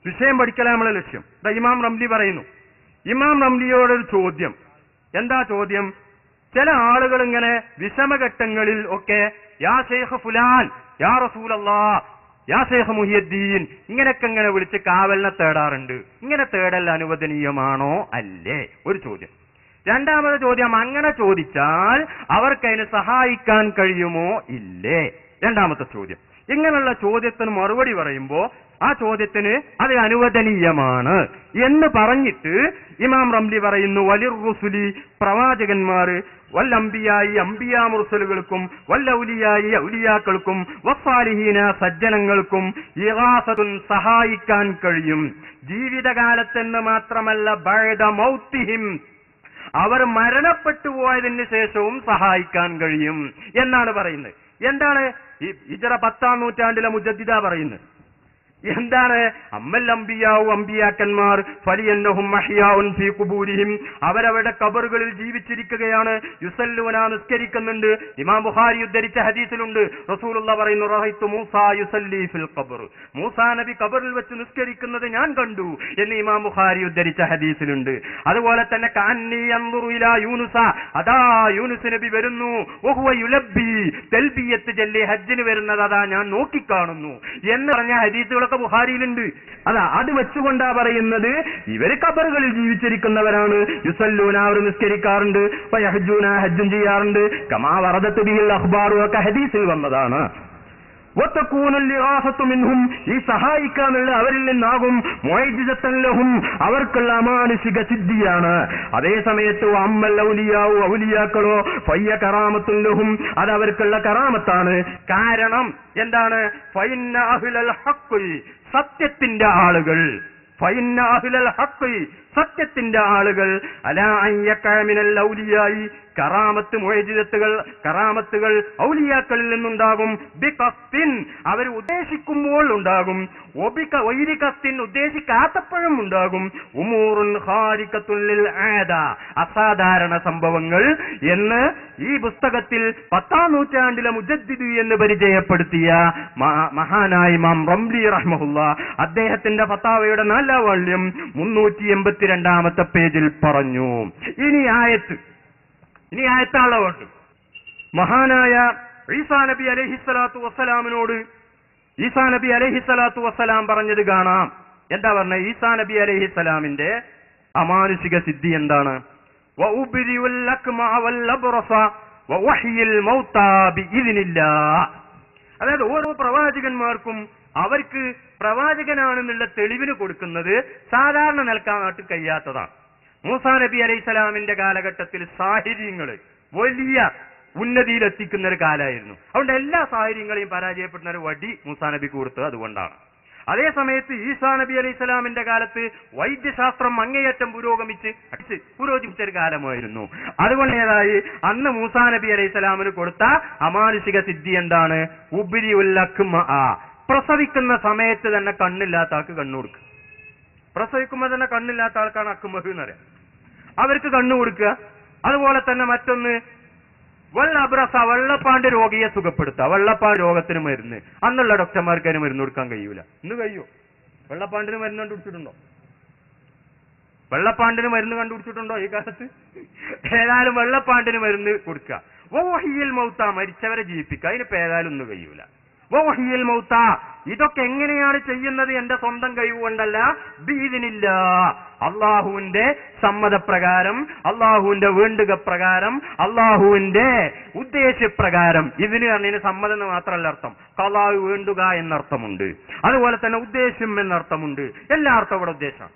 വിഷയം പഠിക്കലാണ് നമ്മളെ ലക്ഷ്യം. ഇമാം റംലി പറയുന്നു. ഇമാം റംലിയോടൊരു ചോദ്യം. എന്താ ചോദ്യം? ചില ആളുകൾ ഇങ്ങനെ വിഷമഘട്ടങ്ങളിൽ ഒക്കെ യാ ശൈഖ് ഫുലാൻ, യാ റസൂലല്ലാഹ്, യാ ശൈഖ് മുഹിയുദ്ദീൻ ഇങ്ങനെയൊക്കെ ഇങ്ങനെ വിളിച്ച് കാവലിനെ തേടാറുണ്ട്. ഇങ്ങനെ തേടൽ അനുവദനീയമാണോ അല്ലേ? ഒരു ചോദ്യം. രണ്ടാമത് ചോദ്യം, അങ്ങനെ ചോദിച്ചാൽ അവർക്കതിന് സഹായിക്കാൻ കഴിയുമോ ഇല്ലേ? രണ്ടാമത്തെ ചോദ്യം. ഇങ്ങനെയുള്ള ചോദ്യത്തിന് മറുപടി പറയുമ്പോ ആ ചോദ്യത്തിന് അത് അനുവദനീയമാണ് എന്ന് പറഞ്ഞിട്ട് ഇമാം റംലി പറയുന്നു, വലിർ റുസുലി പ്രവാചകന്മാർ, വല്ലംബിയായി അംബിയാ മുർസലുകൾക്കും, വല്ലൗലിയായി ഔലിയാക്കൾക്കും, വസ്സാലിഹീന സജ്ജനങ്ങൾക്കും ഇഗാസത്തുൻ സഹായിക്കാൻ കഴിയും. ജീവിതകാലത്തെന്ന് മാത്രമല്ല ബഅദ മൗതിഹിം, അവർ മരണപ്പെട്ടു പോയതിന് ശേഷവും സഹായിക്കാൻ കഴിയും എന്നാണ് പറയുന്നത്. എന്താണ് ഈ ഹിജ്റ 10-ാം നൂറ്റാണ്ടിലെ മുജദ്ദിദ പറയുന്നത്? എന്താണ്? അമ്മൽ അംബിയാവു, അംബിയാക്കന്മാർ ഫലിയന്നഹും മഹ്യാഉൻ ഫീ ഖുബൂരിഹിം, അവരവരുടെ ഖബറുകളിൽ ജീവിച്ചിരിക്കുകയാണ്. യുസല്ലൂന, നിസ്കരിക്കുന്നുണ്ട്. ഇമാം ബുഖാരി ഉദ്ധരിച്ച ഹദീസിലുണ്ട്, റസൂലുള്ളാഹി പറയുന്നു, റഅയ്തു മൂസാ യുസല്ലി ഫിൽ ഖബർ, മൂസാ നബി ഖബറിൽ വെച്ച് നിസ്കരിക്കുന്നത് ഞാൻ കണ്ടു എന്ന് ഇമാം ബുഖാരി ഉദ്ധരിച്ച ഹദീസിലുണ്ട്. അതുപോലെ തന്നെ കാന്നി യൻദുറു ഇലാ യൂനുസ, അതാ യൂനുസ് നബി വരുന്നു, വഹുവ യുലബ്ബി, തൽബിയത്ത് ചൊല്ലി ഹജ്ജിന് വരുന്നത് അതാ ഞാൻ നോക്കിക്കാണുന്നു എന്ന് പറഞ്ഞ ഹദീസുകൾ ബുഖാരിയിലുണ്ട്. അതാ അത് വെച്ചുകൊണ്ടാ പറയുന്നത് ഇവര് ഖബറുകളിൽ ജീവിച്ചിരിക്കുന്നവരാണ്. യുസല്ലൂന, അവർ നിസ്കരിക്കാറുണ്ട്. വയഹ്ജൂന, ഹജ്ജും ചെയ്യാറുണ്ട്. കമാ വറദത്ത് ബിഹിൽ അഖ്ബാറു, ഒക്കെ ഹദീസിൽ വന്നതാണ്. മിൻഹും, ഈ സഹായിക്കാനുള്ള അവരിൽ നിന്നാകും. മുഅ്ജിസത്തൻ ലഹും, അവർക്കുള്ള അമാനുഷിക സിദ്ധിയാണ്. അതേ സമയത്ത് അമ്മൽ ഔലിയാവു, ഔലിയാക്കളോ ഫയ്യ കറാമത്തുൻ ലഹും, അത് അവർക്കുള്ള കറാമത്താണ്. കാരണം എന്താണ്? ഫഇന്ന അഹ്ലൽ ഹഖ്, സത്യത്തിന്റെ ആളുകൾ, ഫഇന്ന അഹ്ലൽ ഹഖ്, സത്യത്തിന്റെ ആളുകൾ, അലാ അയ്യക മിനൽ ഔലിയായി, കറാമത്ത് മുഅ്ജിസത്തുകൾ, കറാമത്തുകൾ ഔലിയാക്കളിൽ നിന്നുണ്ടാകും. ബിഖസ്തിൻ, അവർ ഉദ്ദേശിക്കുമ്പോൾ ഉണ്ടാകും. വൈരിഖസ്തിൻ, ഉദ്ദേശിക്കാത്തപ്പോഴും ഉണ്ടാകും. ഉമൂറുൻ ഖാരിഖത്തുൻ ലിൽ ആദ, അസാധാരണ സംഭവങ്ങൾ എന്ന് ഈ പുസ്തകത്തിൽ 10-ാം നൂറ്റാണ്ടിലെ മുജദ്ദിദ് എന്ന് പരിചയപ്പെടുത്തിയ മഹാനായ ഇമാം റംലി റഹ്മഹുല്ലാഹ് അദ്ദേഹത്തിന്റെ ഫത്താവയുടെ 4-ാം വാള്യം 382-ാമത്തെ പേജിൽ പറഞ്ഞു. ഇനി ആയത്താളുണ്ട്. മഹാനായ ഈസാ നബി അലൈഹിസ്സലാത്തു വസ്സലാമിനോട് ഈസാ നബി അലൈഹിസ്സലാത്തു വസ്സലാം പറഞ്ഞത് കാണാം. എന്താ പറഞ്ഞത്? ഈസാ നബി അലൈഹിസ്സലാമിന്റെ അമാനുഷിക സിദ്ധി എന്താണ്? വഉബ്രിഉൽ അക്മഅ വൽ അബ്റസ വവഹ്യിൽ മൗതാ ബിഇദ്നില്ലാഹ്. അതായത് ഓരോ പ്രവാചകന്മാർക്കും അവർക്ക് പ്രവാചകനാണെന്നുള്ള തെളിവിന് കൊടുക്കുന്നത് സാധാരണ നിൽക്കാനായിട്ട് കഴിയാത്തതാണ്. മൂസാ നബി അലൈഹിസ്സലാമിന്റെ കാലഘട്ടത്തിൽ സാഹിര്യങ്ങള് വലിയ ഉന്നതിയിലെത്തിക്കുന്ന ഒരു കാലമായിരുന്നു. അതുകൊണ്ട് എല്ലാ സാഹിര്യങ്ങളെയും പരാജയപ്പെടുന്ന ഒരു വടി മൂസാ നബിക്ക് കൊടുത്തത് അതുകൊണ്ടാണ്. അതേ സമയത്ത് ഈസാ നബി അലൈഹിസ്സലാമിന്റെ കാലത്ത് വൈദ്യശാസ്ത്രം അങ്ങേയറ്റം പുരോഗമിച്ച ഒരു കാലമായിരുന്നു. അതുകൊണ്ടേതായി അന്ന് മൂസാ നബി അലൈഹിസ്സലാമിന് കൊടുത്ത അമാനുഷിക സിദ്ധി എന്താണ്? ഉബ്രിഉൽ അക്മഅ, പ്രസവിക്കുന്ന സമയത്ത് തന്നെ കണ്ണില്ലാത്ത ആൾക്ക് കണ്ണു കൊടുക്കുക. പ്രസവിക്കുമ്പോൾ തന്നെ കണ്ണില്ലാത്ത ആൾക്കാണ് അക്മഹ് എന്ന് പറയാം, അവർക്ക് കണ്ണു കൊടുക്കുക. അതുപോലെ തന്നെ മറ്റൊന്ന് വല്ലബ്രസ, വെള്ളപ്പാണ്ട് രോഗിയെ സുഖപ്പെടുത്തുക. വെള്ളപ്പാണ്ട് രോഗത്തിന് മരുന്ന് അന്നുള്ള ഡോക്ടർമാർക്ക് അതിന് മരുന്ന് കൊടുക്കാൻ കഴിയൂല. ഇന്ന് കഴിയോ? വെള്ളപ്പാണ്ടിന് മരുന്ന് കണ്ടുപിടിച്ചിട്ടുണ്ടോ? വെള്ളപ്പാണ്ടിന് മരുന്ന് കണ്ടുപിടിച്ചിട്ടുണ്ടോ ഈ കാലത്ത്? ഏതായാലും വെള്ളപ്പാണ്ടിന് മരുന്ന് കൊടുക്കുക. വഹ്യിൽ മൗത, മരിച്ചവരെ ജീവിപ്പിക്കുക. അതിനിപ്പോ ഏതായാലും ഒന്നും കഴിയൂല. വഹ്യിൽ മൗത, ഇതൊക്കെ എങ്ങനെയാണ് ചെയ്യുന്നത്? എന്റെ സ്വന്തം കഴിവുകൊണ്ടല്ല, ബിഇദ്നില്ലാഹ്, അള്ളാഹുവിന്റെ സമ്മതപ്രകാരം, അള്ളാഹുവിന്റെ വേണ്ടുക പ്രകാരം, അള്ളാഹുവിന്റെ ഉദ്ദേശപ്രകാരം. ഇതിന് പറഞ്ഞതിന് സമ്മതം എന്ന് മാത്രമല്ല അർത്ഥം, ഖളാ വേണ്ടുക എന്നർത്ഥമുണ്ട്, അതുപോലെ തന്നെ ഉദ്ദേശം എന്നർത്ഥമുണ്ട്. എല്ലാ അർത്ഥം ഇവിടെ ഉദ്ദേശം.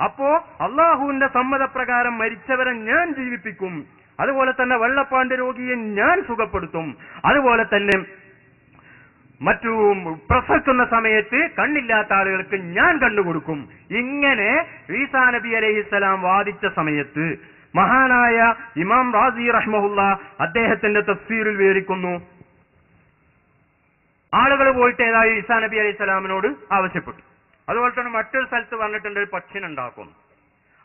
അപ്പോ അള്ളാഹുവിന്റെ സമ്മതപ്രകാരം മരിച്ചവരെ ഞാൻ ജീവിപ്പിക്കും. അതുപോലെ തന്നെ വെള്ളപ്പാണ്ട് രോഗിയെ ഞാൻ സുഖപ്പെടുത്തും. അതുപോലെ തന്നെ മറ്റു പ്രസവിക്കുന്ന സമയത്ത് കണ്ണില്ലാത്ത ആളുകൾക്ക് ഞാൻ കണ്ടുകൊടുക്കും. ഇങ്ങനെ ഈസാ നബി അലൈഹിസ്സലാം വാദിച്ച സമയത്ത് മഹാനായ ഇമാം റാസി റഹ്മഹുല്ലാഹ് അദ്ദേഹത്തിന്റെ തഫ്സീറിൽ വിവരിക്കുന്നു, ആളുകൾ പോയിട്ട് ഏതായി ഈസാ നബി അലൈഹിസ്സലാമിനോട് ആവശ്യപ്പെട്ടു. അതുപോലെ തന്നെ മറ്റൊരു സ്ഥലത്ത് പറഞ്ഞിട്ടുണ്ട്, ഒരു പക്ഷിനുണ്ടാക്കും.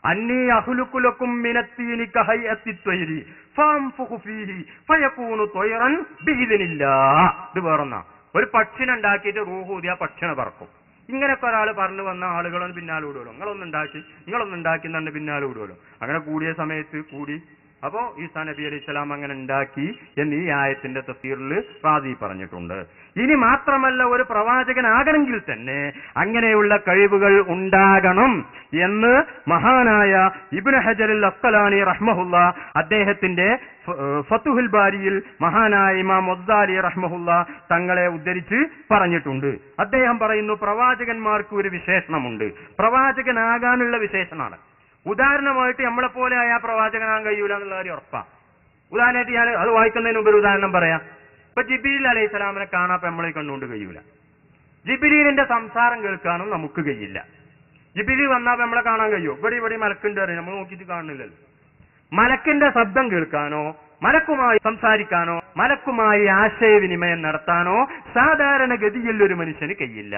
അന്നീ അഹ്ലുക്കുലക്കും മിനത്തീനി കഹയ്യത്തി ത്വയ്രി ഫംഫുഖു ഫീഹി ഫയകൂനു ത്വയ്റൻ ബിഇദ്നില്ലാഹ്. ഇത് വേറൊന്നാ, ഒരു പക്ഷിനുണ്ടാക്കിയിട്ട് റൂഹ് ഊതിയ പക്ഷിനെ പറക്കും. ഇങ്ങനെയൊക്കെ ഒരാൾ പറഞ്ഞു വന്ന ആളുകളൊന്നും പിന്നാലെ വിടുമല്ലോ, നിങ്ങളൊന്നുണ്ടാക്കി തന്നെ പിന്നാലെ വിടുമല്ലോ. അങ്ങനെ കൂടിയ സമയത്ത് കൂടി. അപ്പോ ഈസാ നബി അലൈഹി സ്വലാം അങ്ങനെ ഉണ്ടാക്കി എന്ന് ഈ ആയത്തിന്റെ തഫ്സീറിൽ റാസി പറഞ്ഞിട്ടുണ്ട്. ഇനി മാത്രമല്ല, ഒരു പ്രവാചകനാകണമെങ്കിൽ തന്നെ അങ്ങനെയുള്ള കഴിവുകൾ ഉണ്ടാകണം എന്ന് മഹാനായ ഇബ്നു ഹജറുൽ അസ്ഖലാനി റഹ്മഹുല്ല അദ്ദേഹത്തിന്റെ ഫതുഹുൽ ബാരിയിൽ മഹാനായ ഇമാം വസ്സാലി റഹ്മഹുല്ല തങ്ങളെ ഉദ്ധരിച്ച് പറഞ്ഞിട്ടുണ്ട്. അദ്ദേഹം പറയുന്നു, പ്രവാചകന്മാർക്ക് ഒരു വിശേഷണമുണ്ട്, പ്രവാചകനാകാനുള്ള വിശേഷണമാണ്. ഉദാഹരണമായിട്ട് നമ്മളെപ്പോലെ ആയ പ്രവാചകനാകാൻ കഴിയൂല എന്നുള്ള കാര്യം ഉറപ്പാണ്. ഉദാഹരണമായിട്ട് ഞാൻ അത് വായിക്കുന്നതിന് മുമ്പ് ഒരു ഉദാഹരണം പറയാം. ഇപ്പൊ ജിബ്രീൽ അലൈഹി സ്വലാമിനെ കാണാൻ നമ്മളെ കണ്ടുകൊണ്ട് കഴിയൂല. ജിബ്രീലിന്റെ സംസാരം കേൾക്കാനും നമുക്ക് കഴിയില്ല. ജിബ്രീൽ വന്നാൽ നമ്മളെ കാണാൻ കഴിയുമോ? ഇവിടെ മലക്കുണ്ട് അറിയാം, നമ്മൾ നോക്കിയിട്ട് കാണുന്നില്ലല്ലോ. മലക്കിന്റെ ശബ്ദം കേൾക്കാനോ, മലക്കുമായി സംസാരിക്കാനോ, മലക്കുമായി ആശയവിനിമയം നടത്താനോ സാധാരണഗതിയിൽ ഒരു മനുഷ്യന് കഴിയില്ല.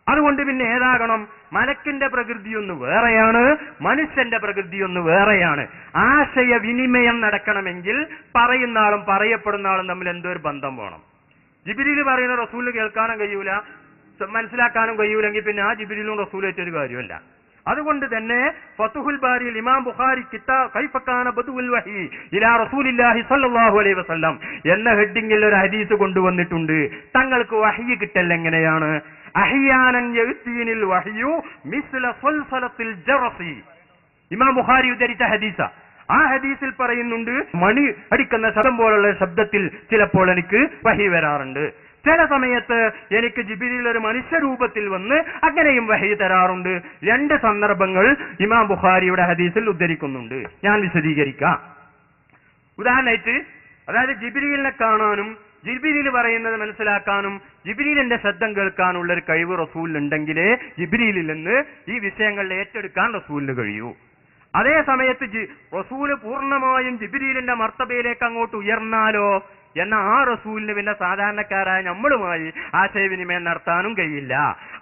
അതുകൊണ്ട് പിന്നെ ഏതാകണം? മലക്കിന്റെ പ്രകൃതിയൊന്ന് വേറെയാണ്, മനുഷ്യന്റെ പ്രകൃതിയൊന്ന് വേറെയാണ്. ആശയവിനിമയം നടക്കണമെങ്കിൽ പറയുന്ന ആളും പറയപ്പെടുന്ന ആളും തമ്മിൽ എന്തോ ഒരു ബന്ധം വേണം. ജിബ്രീൽ പറയുന്ന റസൂലിന് കേൾക്കാനും കഴിയൂല, മനസ്സിലാക്കാനും കഴിയൂലെങ്കിൽ പിന്നെ ആ ജിബ്രീലും റസൂലും ഒരു കാര്യമല്ല. അതുകൊണ്ട് തന്നെ ഫതുഹുൽ ബാരിയിൽ ഇമാം ബുഖാരി കിതാബ് കൈഫ കാന ബദുഉൽ വഹി ഇലാ റസൂലില്ലാഹി സ്വല്ലല്ലാഹു അലൈഹി വസല്ലം എന്ന ഹെഡിങ്ങിൽ ഒരു ഹദീസ് കൊണ്ടുവന്നിട്ടുണ്ട്. തങ്ങൾക്ക് വഹി കിട്ടൽ എങ്ങനെയാണ്? അഹ്യാനൻ യഅ്തീനിൽ വഹ്യു മിസ്ല സൽസലത്തിൽ ജറസി. ഇമാം ബുഖാരി ഉദ്ധരിച്ച ഹദീസ. ആ ഹദീസിൽ പറയുന്നുണ്ട്, മണി അടിക്കുന്ന ശബ്ദം പോലുള്ള ശബ്ദത്തിൽ ചിലപ്പോൾ എനിക്ക് വഹി വരാറുണ്ട്. ചില സമയത്ത് എനിക്ക് ജിബ്രീൽ ഒരു മനുഷ്യരൂപത്തിൽ വന്ന് അങ്ങനെയും വഹി തരാറുണ്ട്. രണ്ട് സന്ദർഭങ്ങൾ ഇമാം ബുഖാരിയുടെ ഹദീസിൽ ഉദ്ധരിക്കുന്നുണ്ട്. ഞാൻ വിശദീകരിക്കാം. ഉദാഹരണമായിട്ട്, അതായത് ജിബ്രീലിനെ കാണാനും ജിബ്രീൽ പറയുന്നത് മനസ്സിലാക്കാനും ജിബ്രീലിന്റെ ശബ്ദം കേൾക്കാനുള്ള ഒരു കഴിവ് റസൂലിനുണ്ടെങ്കിലേ ജിബ്രീലിൽ നിന്ന് ഈ വിഷയങ്ങൾ ഏറ്റെടുക്കാൻ റസൂലിന് കഴിയൂ. അതേ സമയത്ത് റസൂല് പൂർണ്ണമായും ജിബ്രീലിന്റെ മർത്തബയിലേക്ക് അങ്ങോട്ട് ഉയർന്നാലോ എന്ന ആ റസൂലിന് പിന്നെ സാധാരണക്കാരായ നമ്മളുമായി ആശയവിനിമയം നടത്താനും കഴിയില്ല.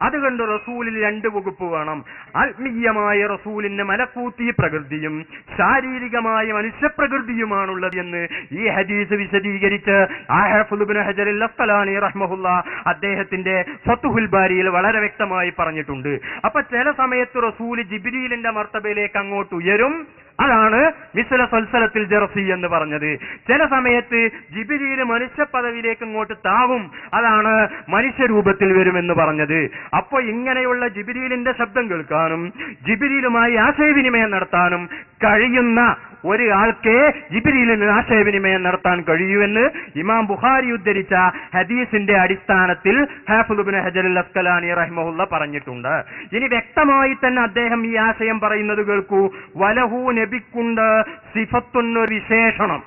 അതുകൊണ്ട് റസൂലിൽ രണ്ട് വകുപ്പ് വേണം. ആത്മീയമായ റസൂലിന് മലക്കൂത്തി പ്രകൃതിയും ശാരീരികമായ മനുഷ്യപ്രകൃതിയുമാണുള്ളത് എന്ന് ഈ ഹദീസ് വിശദീകരിച്ച് ഹാഫിദ് ഇബ്നു ഹജറുൽ അസ്ഖലാനി റഹ്മഹുല്ല അദ്ദേഹത്തിന്റെ ഫതുഹുൽ ബാരിയിൽ വളരെ വ്യക്തമായി പറഞ്ഞിട്ടുണ്ട്. അപ്പൊ ചില സമയത്ത് റസൂല് ജിബ്രീലിന്റെ മർത്തബയിലേക്ക് അങ്ങോട്ട് ഉയരും, അതാണ് മിസ്ല സൽസലത്തിൽ ജറസി എന്ന് പറഞ്ഞത്. ചില സമയത്ത് ജിബ്രീൽ മനുഷ്യ പദവിയിലേക്ക് ഇങ്ങോട്ട് താവും, അതാണ് മനുഷ്യരൂപത്തിൽ വരുമെന്ന് പറഞ്ഞത്. അപ്പൊ ഇങ്ങനെയുള്ള ജിബ്രീലിന്റെ ശബ്ദം കേൾക്കാനും ജിബ്രീലുമായി ആശയവിനിമയം നടത്താനും കഴിയുന്ന ഒരാൾക്കേ ജിബ്രീലിന് ആശയവിനിമയം നടത്താൻ കഴിയുമെന്ന് ഇമാം ബുഖാരി ഉദ്ധരിച്ച ഹദീസിന്റെ അടിസ്ഥാനത്തിൽ ഹാഫിദ് ഇബ്നു ഹജറുൽ അസ്ഖലാനി റഹിമഹുല്ല പറഞ്ഞിട്ടുണ്ട്. ഇനി വ്യക്തമായി തന്നെ അദ്ദേഹം ഈ ആശയം പറയുന്നത് കേൾക്കൂ. വലഹു നബിക്കുണ്ട് സിഫത്തുന്ന വിശേഷണം,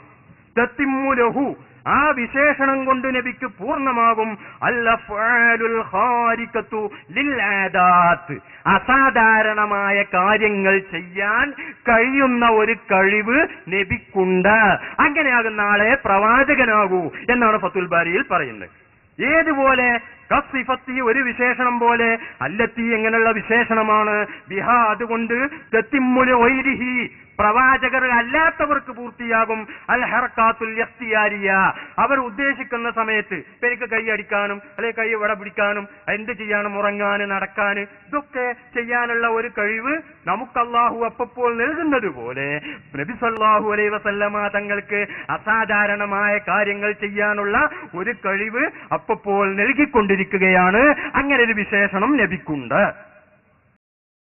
തത്തിമ്മുലഹു ആ വിശേഷണം കൊണ്ട് നബിക്ക് പൂർണ്ണമാകും അൽഅഫ്ആലുൽ ഖാരിഖത്തു ലിൽആദാത്ത് അസാധാരണമായ കാര്യങ്ങൾ ചെയ്യാൻ കഴിയുന്ന ഒരു കഴിവ് നബിക്കുണ്ട്. അങ്ങനെയാകുന്ന ആളെ പ്രവാചകനാകൂ എന്നാണ് ഫതുൽ ബാരിയിൽ പറയുന്നത്. ഏതുപോലെ കസിഫത്തി ഒരു വിശേഷണം പോലെ അല്ലത്തി എങ്ങനെയുള്ള വിശേഷണമാണ് ബിഹാ അതുകൊണ്ട് തത്തിമ്മുലു വൈരിഹി പ്രവാചകർ അല്ലാത്തവർക്ക് പൂർത്തിയാകും അൽ ഹർക്കാത്തുൽ ഇഖ്തിയാരിയ അവർ ഉദ്ദേശിക്കുന്ന സമയത്ത് എനിക്ക് കൈ അടിക്കാനും അല്ലെങ്കിൽ കൈ വട പിടിക്കാനും എന്ത് ചെയ്യാനും ഉറങ്ങാനും നടക്കാനും ഇതൊക്കെ ചെയ്യാനുള്ള ഒരു കഴിവ് നമുക്ക് അല്ലാഹു അപ്പോൾ നൽകുന്നത് പോലെ നബി സല്ലല്ലാഹു അലൈഹി വസല്ലമ തങ്ങൾക്ക് അസാധാരണമായ കാര്യങ്ങൾ ചെയ്യാനുള്ള ഒരു കഴിവ് അപ്പോൾ നൽകിക്കൊണ്ടിരിക്കുകയാണ്. അങ്ങനെ ഒരു വിശേഷണം നബിക്കുണ്ട്.